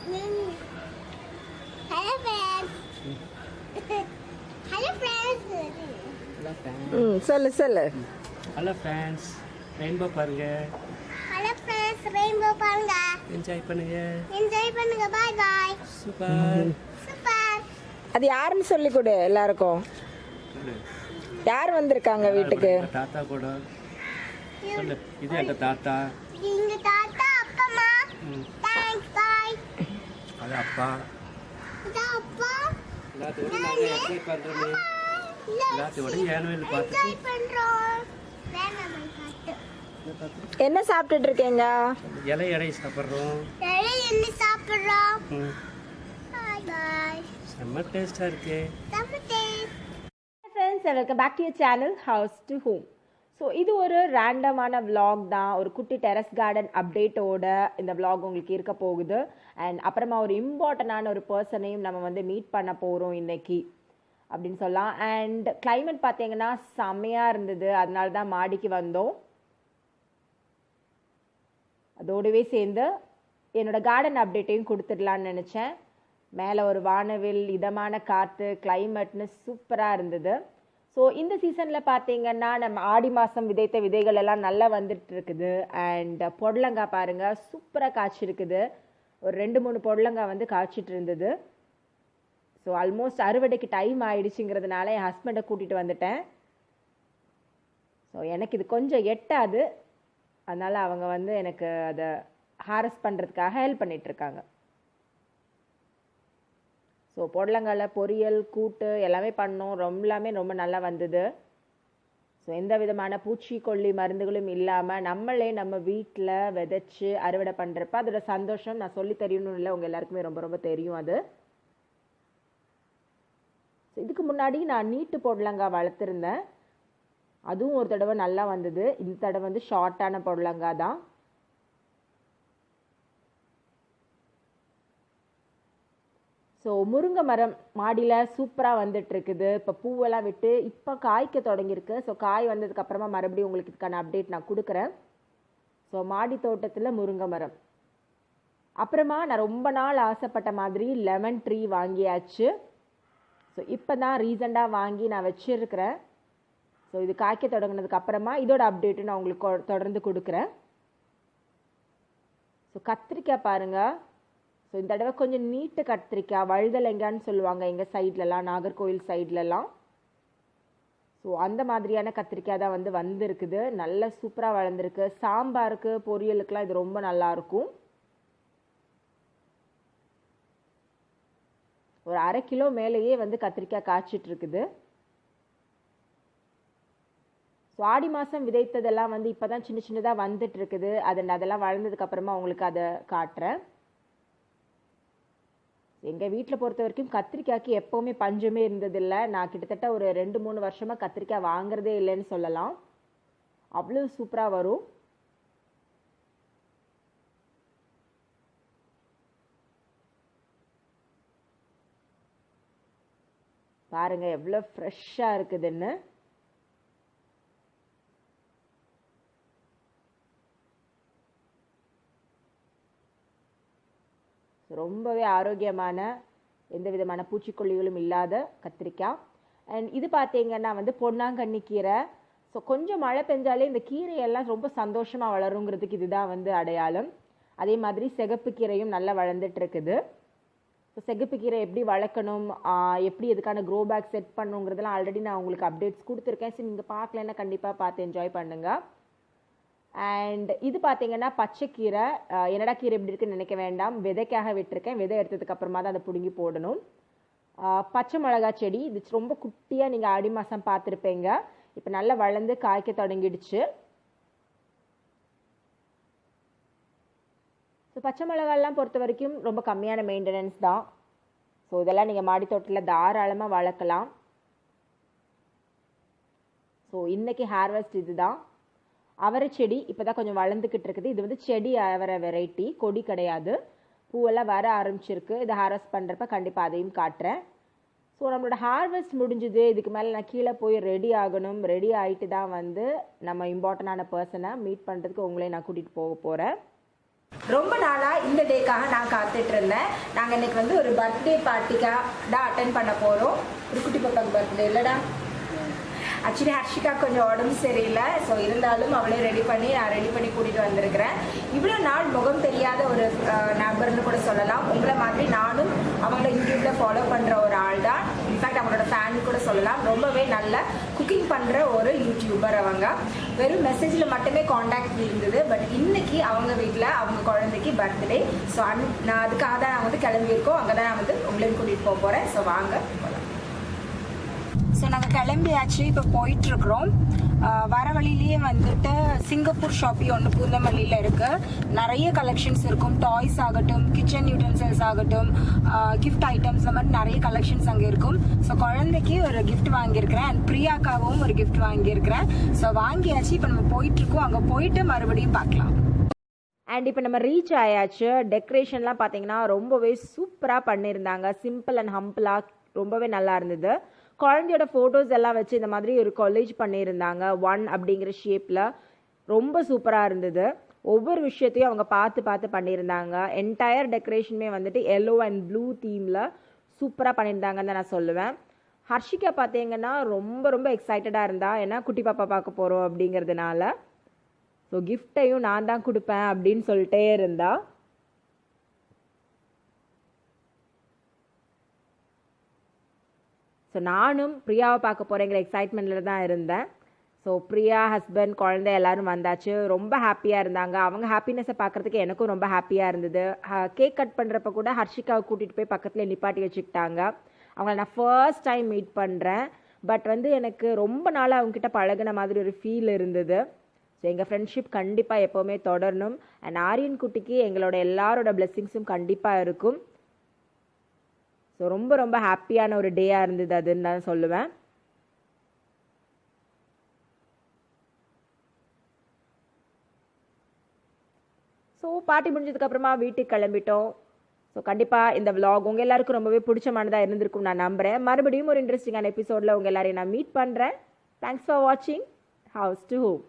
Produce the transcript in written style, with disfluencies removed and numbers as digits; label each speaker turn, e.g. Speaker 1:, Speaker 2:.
Speaker 1: Hello friends. Hello friends.
Speaker 2: Hello friends.
Speaker 3: சொல்லு
Speaker 2: Hello friends. Rainbow பாருங்க.
Speaker 1: Hello friends. Rainbow பாருங்க.
Speaker 2: Enjoy பண்ணுங்க.
Speaker 1: Bye bye.
Speaker 2: Super.
Speaker 3: அது யாருன்னு சொல்லி கொடு எல்லாருக்கும். யார் வந்திருக்காங்க வீட்டுக்கு?
Speaker 2: தாத்தா கூட. சொல்லு. இது எங்க தாத்தா.
Speaker 1: எங்க தாத்தா அப்பா அம்மா. Thanks bye.
Speaker 2: அது அப்பா.
Speaker 1: இது அப்பா.
Speaker 2: எல்லாத்தையும் நாங்க என்ஜாய் பண்றோம். எல்லாத்தையும் ஏனுவல் பார்த்து
Speaker 1: என்ஜாய் பண்றோம். வேணாம் பாத்து.
Speaker 3: என்ன சாப்பிட்டுட்டு இருக்கீங்க?
Speaker 2: இலை சாப்பிட்றோம்.
Speaker 1: என்ன சாப்பிடுறோம்? Bye bye.
Speaker 2: செம்ம டேஸ்டா இருக்கு.
Speaker 3: Friends, welcome back to your channel house to home. So இது ஒரு ரேண்டமான விலாக் தான். ஒரு குட்டி டெரஸ் கார்டன் அப்டேட்டோட இந்த விலாக் உங்களுக்கு இருக்க போகுது. அண்ட் அப்புறமா ஒரு இம்பார்ட்டண்டான ஒரு பர்சனையும் நம்ம வந்து மீட் பண்ண போகிறோம் இன்னைக்கு அப்படின்னு சொல்லலாம். அண்ட் கிளைமேட் பார்த்தீங்கன்னா செம்மையாக இருந்தது, அதனால தான் மாடிக்கு வந்தோம். அதோடவே சேர்ந்து என்னோட கார்டன் அப்டேட்டையும் கொடுத்துடலான்னு நினச்சேன். மேலே ஒரு வானவில், இதமான காற்று, கிளைமேட்னு சூப்பராக இருந்தது. ஸோ இந்த சீசனில் பார்த்தீங்கன்னா நம்ம ஆடி மாதம் விதைத்த விதைகள் எல்லாம் நல்லா வந்துட்டு இருக்குது. அண்ட் பொடலங்காய் பாருங்கள் சூப்பராக காய்ச்சிருக்குது. ஒரு 2-3 பொடலங்காய் வந்து காய்ச்சிட்டு இருந்தது. ஸோ ஆல்மோஸ்ட் அறுவடைக்கு டைம் ஆயிடுச்சுங்கிறதுனால என் ஹஸ்பண்டை கூட்டிகிட்டு வந்துட்டேன். ஸோ எனக்கு இது கொஞ்சம் எட்டாது, அதனால் அவங்க வந்து எனக்கு அதை ஹாரஸ் பண்ணுறதுக்காக ஹெல்ப் பண்ணிகிட்ருக்காங்க. ஸோ பொடலங்கால பொரியல், கூட்டு எல்லாமே பண்ணோம். ரொம்ப நல்லா வந்தது. ஸோ எந்த விதமான பூச்சிக்கொல்லி மருந்துகளும் இல்லாமல் நம்மளே நம்ம வீட்டில் விதைச்சி அறுவடை பண்ணுறப்ப அதோட சந்தோஷம் நான் சொல்லி தெரியணும்னு இல்லை, உங்கள் எல்லாருக்குமே ரொம்ப தெரியும் அது. ஸோ இதுக்கு முன்னாடி நான் நீட்டு பொடலங்காய் வளர்த்துருந்தேன், அதுவும் ஒரு தடவை நல்லா வந்தது. இந்த தடவை வந்து ஷார்ட்டான பொடலங்காய் தான். ஸோ முருங்கை மரம் மாடியில் சூப்பராக வந்துட்டுருக்குது. இப்போ பூவெல்லாம் விட்டு இப்போ காய்க்க தொடங்கியிருக்கு. ஸோ காய் வந்ததுக்கப்புறமா மறுபடியும் உங்களுக்கு இதுக்கான அப்டேட் நான் கொடுக்குறேன். ஸோ மாடி தோட்டத்தில் முருங்கை மரம். அப்புறமா நான் ரொம்ப நாள் ஆசைப்பட்ட மாதிரி லெமன் ட்ரீ வாங்கியாச்சு. ஸோ இப்போ தான் ரீசெண்டாக வாங்கி நான் வச்சுருக்கிறேன். ஸோ இது காய்க்க தொடங்கினதுக்கு அப்புறமா இதோட அப்டேட்டு நான் உங்களுக்கு தொடர்ந்து கொடுக்குறேன். ஸோ கத்திரிக்காய் பாருங்கள். ஸோ இந்த தடவை கொஞ்சம் நீட்டு கத்திரிக்காய், வழுதலைங்கான்னு சொல்லுவாங்க எங்கள் சைட்லலாம், நாகர்கோவில் சைட்லலாம். ஸோ அந்த மாதிரியான கத்திரிக்காய் தான் வந்துருக்குது. நல்ல சூப்பராக வளர்ந்துருக்கு. சாம்பாருக்கு, பொரியலுக்கெலாம் இது ரொம்ப நல்லாயிருக்கும். ஒரு 1/2 கிலோ மேலேயே கத்திரிக்காய் காய்ச்சிட்டு இருக்குது. ஸோ ஆடி மாதம் விதைத்ததெல்லாம் இப்போ தான் சின்னதாக வந்துட்டு இருக்குது. அதெல்லாம் வளர்ந்ததுக்கப்புறமா உங்களுக்கு அதை காட்டுறேன். எங்கள் வீட்டில் பொறுத்த வரைக்கும் கத்திரிக்காய்க்கு எப்போவுமே பஞ்சமே இருந்ததில்லை. நான் கிட்டத்தட்ட ஒரு 2-3 வருஷமாக கத்திரிக்காய் வாங்குறதே இல்லைன்னு சொல்லலாம். அவ்வளோ சூப்பராக வரும். பாருங்கள் எவ்வளோ ஃப்ரெஷ்ஷாக இருக்குதுன்னு. ரொம்பவே ஆரோக்கியமான, எந்த விதமான பூச்சிக்கொல்லிகளும் இல்லாத கத்திரிக்காய். அண்ட் இது பார்த்தீங்கன்னா பொன்னாங்கண்ணி கீரை. ஸோ கொஞ்சம் மழை பெஞ்சாலே இந்த கீரையெல்லாம் ரொம்ப சந்தோஷமாக வளருங்கிறதுக்கு இதுதான் அடையாளம். அதே மாதிரி சிகப்பு கீரையும் நல்லா வளர்ந்துட்டு இருக்குது. ஸோ சிகப்பு கீரை எப்படி வளர்க்கணும், எப்படி இதுக்கான க்ரோ பேக் செட் பண்ணுங்கிறதெல்லாம் ஆல்ரெடி நான் உங்களுக்கு அப்டேட்ஸ் கொடுத்துருக்கேன். சரி, நீங்கள் பார்க்கலன்னா கண்டிப்பாக பார்த்து என்ஜாய் பண்ணுங்கள். அண்ட் இது பார்த்தீங்கன்னா பச்சைக்கீரை. என்னடா கீரை எப்படி இருக்குன்னு நினைக்க வேண்டாம், விதைக்காக விட்டுருக்கேன். விதை எடுத்ததுக்கு அப்புறமா தான் அதை பிடுங்கி போடணும். பச்சை மிளகா செடி, இது ரொம்ப குட்டியாக நீங்கள் ஆடி மாதம் பார்த்துருப்பீங்க. இப்போ நல்லா வளர்ந்து காய்க்க தொடங்கிடுச்சு. ஸோ பச்சை மிளகாலாம் பொறுத்த வரைக்கும் ரொம்ப கம்மியான மெயின்டெனன்ஸ் தான். ஸோ இதெல்லாம் நீங்கள் மாடி தோட்டத்தில் தாராளமாக வளர்க்கலாம். ஸோ இன்றைக்கி ஹார்வெஸ்ட் இது தான். அவரை செடி இப்போ தான் கொஞ்சம் வளர்ந்துக்கிட்டு இருக்குது. இது செடி அவரை வெரைட்டி, கொடி கிடையாது. பூவெல்லாம் வர ஆரம்பிச்சிருக்கு. இதை ஹார்வெஸ்ட் பண்ணுறப்ப கண்டிப்பாக அதையும் காட்டுறேன். ஸோ நம்மளோட ஹார்வெஸ்ட் முடிஞ்சுது. இதுக்கு மேலே நான் கீழே போய் ரெடி ஆகணும். ரெடி ஆகிட்டு தான் நம்ம இம்பார்ட்டண்டான பர்சனை மீட் பண்ணுறதுக்கு உங்களே நான் கூட்டிகிட்டு போக போகிறேன். ரொம்ப நாளாக இந்த டேக்காக நான் காத்துட்டு இருந்தேன். நாங்கள் இன்னைக்கு வந்து ஒரு பர்த்டே பார்ட்டிக்காக தான் அட்டென்ட் பண்ண போகிறோம். ஒரு குட்டி பாப்பாக்கு பர்த்டே இல்லைடா. ஆக்சுவலி ஹர்ஷிகா கொஞ்சம் உடம்பு சரியில்லை. ஸோ இருந்தாலும் அவளே ரெடி பண்ணி கூட்டிகிட்டு வந்திருக்கிறேன். இவ்வளோ நாள் முகம் தெரியாத ஒரு நபர்னு கூட சொல்லலாம். உங்களை மாதிரி நானும் அவங்கள யூடியூப்பில் ஃபாலோ பண்ணுற ஒரு ஆள் தான். இன்ஃபேக்ட் அவங்களோட ஃபேன் கூட சொல்லலாம். ரொம்பவே நல்ல குக்கிங் பண்ணுற ஒரு யூடியூபர். அவங்க வெறும் மெசேஜில் மட்டுமே காண்டாக்ட் இருந்தது. பட் இன்னைக்கு அவங்க வீட்டில் அவங்க குழந்தைக்கு பர்த்டே. ஸோ நான் அதுக்காக தான் நான் வந்து கிளம்பியிருக்கோம். அங்கே தான் நான் வந்து உங்களையும் கூட்டிகிட்டு போக போகிறேன். ஸோ வாங்க போகலாம். ஸோ நாங்கள் கிளம்பியாச்சு. இப்போ போயிட்டுருக்குறோம். வர வழியிலேயே வந்துட்டு சிங்கப்பூர் ஷாப்பி ஒன்று பூந்தமல்லியில் இருக்குது. நிறைய கலெக்ஷன்ஸ் இருக்கும். டாய்ஸ் ஆகட்டும், கிச்சன் யூட்டன்சில்ஸ் ஆகட்டும், கிஃப்ட் ஐட்டம்ஸ், இந்த மாதிரி நிறைய கலெக்ஷன்ஸ் அங்கே இருக்கும். ஸோ குழந்தைக்கு ஒரு கிஃப்ட் வாங்கியிருக்கிறேன். அண்ட் பிரியாக்காவும் ஒரு கிஃப்ட் வாங்கியிருக்கிறேன். ஸோ வாங்கியாச்சு. இப்போ நம்ம போயிட்டுருக்கோம். அங்கே போயிட்டு மறுபடியும் பார்க்கலாம். அண்ட் இப்போ நம்ம ரீச் ஆயாச்சு. டெக்கரேஷன்லாம் பார்த்தீங்கன்னா ரொம்பவே சூப்பராக பண்ணியிருந்தாங்க. சிம்பிள் அண்ட் ஹம்பிளாக ரொம்பவே நல்லா இருந்தது. குழந்தையோட ஃபோட்டோஸ் எல்லாம் வச்சு இந்த மாதிரி ஒரு காலேஜ் பண்ணியிருந்தாங்க. 1 அப்படிங்கிற ஷேப்பில் ரொம்ப சூப்பராக இருந்தது. ஒவ்வொரு விஷயத்தையும் அவங்க பார்த்து பண்ணியிருந்தாங்க. என்டையர் டெக்கரேஷனுமே வந்துட்டு எல்லோ அண்ட் ப்ளூ தீமில் சூப்பராக பண்ணியிருந்தாங்கன்னு தான் நான் சொல்லுவேன். ஹர்ஷிகா பார்த்தீங்கன்னா ரொம்ப எக்ஸைட்டடாக இருந்தா. ஏன்னா குட்டி பாப்பா பார்க்க போகிறோம் அப்படிங்கிறதுனால. ஸோ கிஃப்டையும் நான் தான் கொடுப்பேன் அப்படின்னு சொல்லிட்டே இருந்தா. ஸோ நானும் பிரியாவை பார்க்க போகிறேங்கிற எக்ஸைட்மெண்ட்டில் தான் இருந்தேன். ஸோ பிரியா, ஹஸ்பண்ட், குழந்தை எல்லோரும் வந்தாச்சு. ரொம்ப ஹாப்பியாக இருந்தாங்க. அவங்க ஹாப்பினஸை பார்க்குறதுக்கு எனக்கும் ரொம்ப ஹாப்பியாக இருந்தது. கேக் கட் பண்ணுறப்ப கூட ஹர்ஷிகாவை கூட்டிகிட்டு போய் பக்கத்தில் நிப்பாட்டி வச்சுக்கிட்டாங்க. அவங்கள நான் ஃபர்ஸ்ட் டைம் மீட் பண்ணுறேன். பட் வந்து எனக்கு ரொம்ப நாளாக அவங்ககிட்ட பழகின மாதிரி ஒரு ஃபீல் இருந்தது. ஸோ எங்கள் ஃப்ரெண்ட்ஷிப் கண்டிப்பாக எப்போவுமே தொடரணும். அண்ட் ஆரியன் குட்டிக்கு எங்களோட எல்லாரோட பிளெஸ்ஸிங்ஸும் கண்டிப்பாக இருக்கும். ஸோ ரொம்ப ஹாப்பியான ஒரு டேயாக இருந்தது அதுன்னு தான் சொல்லுவேன். ஸோ பார்ட்டி முடிஞ்சதுக்கப்புறமா வீட்டுக்கு கிளம்பிட்டோம். ஸோ கண்டிப்பாக இந்த விலாக் உங்கள் எல்லாருக்கும் ரொம்பவே பிடிச்சமானதாக இருந்திருக்கும் நான் நம்புகிறேன். மறுபடியும் ஒரு இன்ட்ரெஸ்டிங்கான எபிசோடில் உங்கள் எல்லாரையும் நான் மீட் பண்ணுறேன். தேங்க்ஸ் ஃபார் வாட்சிங் ஹவுஸ் டு ஹோம்.